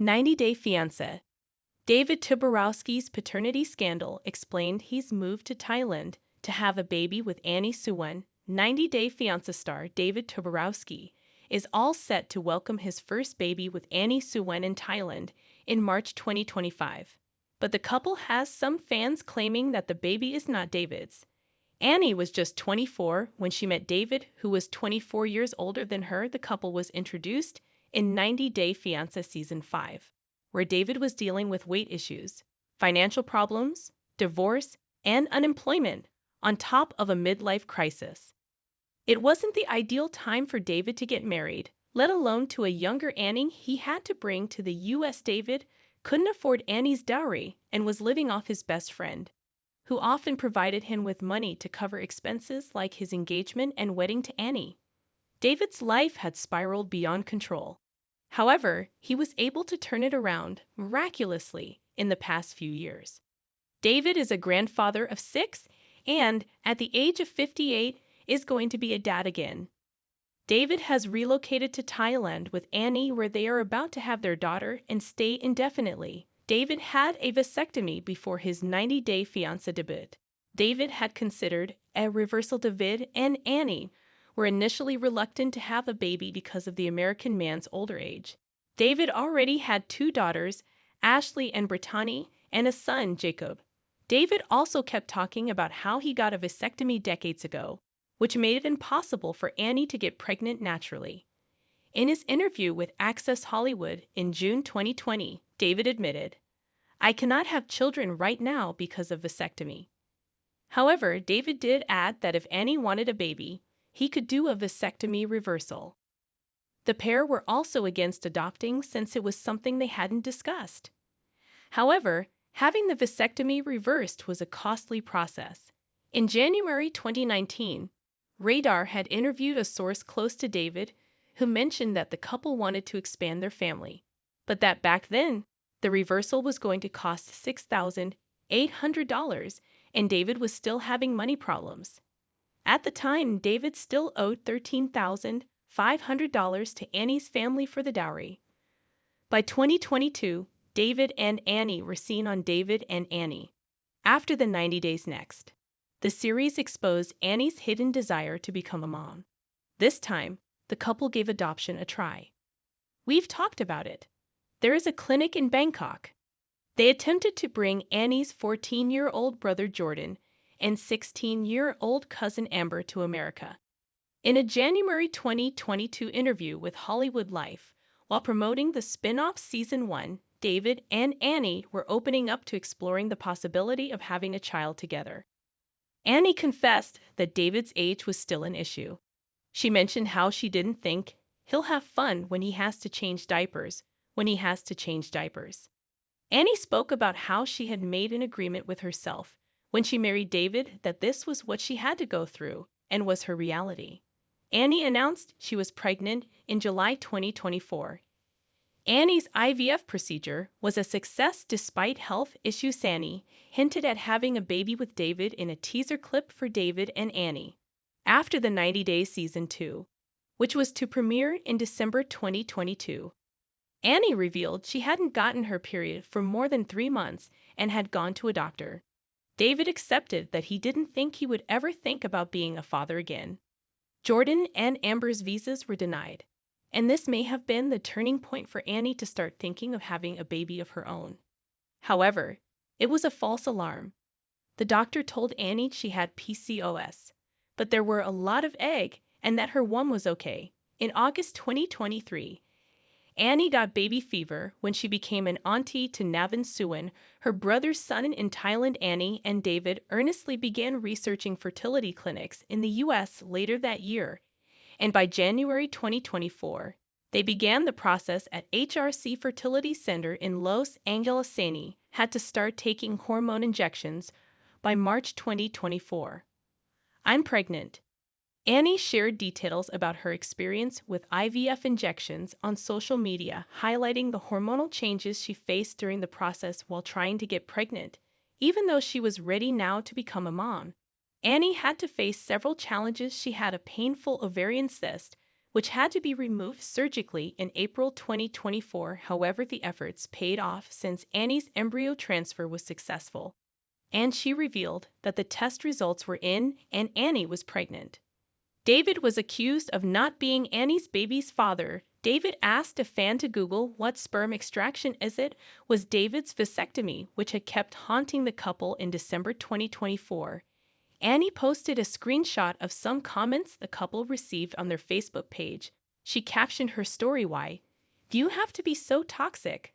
90-Day Fiancé. David Toborowsky's paternity scandal explained he's moved to Thailand to have a baby with Annie Suwan. 90-Day Fiancé star David Toborowsky is all set to welcome his first baby with Annie Suwan in Thailand in March 2025. But the couple has some fans claiming that the baby is not David's. Annie was just 24 when she met David, who was 24 years older than her. The couple was introduced in 90-Day Fiancé Season 5, where David was dealing with weight issues, financial problems, divorce, and unemployment, on top of a midlife crisis. It wasn't the ideal time for David to get married, let alone to a younger Annie he had to bring to the U.S. David couldn't afford Annie's dowry and was living off his best friend, who often provided him with money to cover expenses like his engagement and wedding to Annie. David's life had spiraled beyond control. However, he was able to turn it around miraculously in the past few years. David is a grandfather of 6 and, at the age of 58, is going to be a dad again. David has relocated to Thailand with Annie, where they are about to have their daughter and stay indefinitely. David had a vasectomy before his 90-Day Fiancé debut. David had considered a reversal. David and Annie were initially reluctant to have a baby because of the American man's older age. David already had 2 daughters, Ashley and Brittany, and a son, Jacob. David also kept talking about how he got a vasectomy decades ago, which made it impossible for Annie to get pregnant naturally. In his interview with Access Hollywood in June 2020, David admitted, "I cannot have children right now because of vasectomy." However, David did add that if Annie wanted a baby, he could do a vasectomy reversal. The pair were also against adopting since it was something they hadn't discussed. However, having the vasectomy reversed was a costly process. In January 2019, Radar had interviewed a source close to David who mentioned that the couple wanted to expand their family, but that back then, the reversal was going to cost $6,800, and David was still having money problems. At the time, David still owed $13,500 to Annie's family for the dowry. By 2022, David and Annie were seen on David and Annie. After the 90 Days Next, the series exposed Annie's hidden desire to become a mom. This time, the couple gave adoption a try. We've talked about it. There is a clinic in Bangkok. They attempted to bring Annie's 14-year-old brother Jordan and 16-year-old cousin Amber to America. In a January 2022 interview with Hollywood Life, while promoting the spin-off Season 1, David and Annie were opening up to exploring the possibility of having a child together. Annie confessed that David's age was still an issue. She mentioned how she didn't think he'll have fun when he has to change diapers. Annie spoke about how she had made an agreement with herself when she married David that this was what she had to go through and was her reality. Annie announced she was pregnant in July 2024. Annie's IVF procedure was a success despite health issues. Annie hinted at having a baby with David in a teaser clip for David and Annie after the 90 Days Season 2, which was to premiere in December 2022. Annie revealed she hadn't gotten her period for more than 3 months and had gone to a doctor. David accepted that he didn't think he would ever think about being a father again. Jordan and Amber's visas were denied, and this may have been the turning point for Annie to start thinking of having a baby of her own. However, it was a false alarm. The doctor told Annie she had PCOS, but there were a lot of egg and that her womb was okay. In August 2023, Annie got baby fever when she became an auntie to Navin Suwan, her brother's son in Thailand. Annie and David earnestly began researching fertility clinics in the U.S. later that year, and by January 2024, they began the process at HRC Fertility Center in Los Angeles. Annie had to start taking hormone injections by March 2024. "I'm pregnant." Annie shared details about her experience with IVF injections on social media, highlighting the hormonal changes she faced during the process while trying to get pregnant. Even though she was ready now to become a mom, Annie had to face several challenges. She had a painful ovarian cyst, which had to be removed surgically in April 2024. However, the efforts paid off since Annie's embryo transfer was successful, and she revealed that the test results were in and Annie was pregnant. David was accused of not being Annie's baby's father. David asked a fan to Google what sperm extraction is. It was David's vasectomy, which had kept haunting the couple in December 2024. Annie posted a screenshot of some comments the couple received on their Facebook page. She captioned her story, "Why do you have to be so toxic?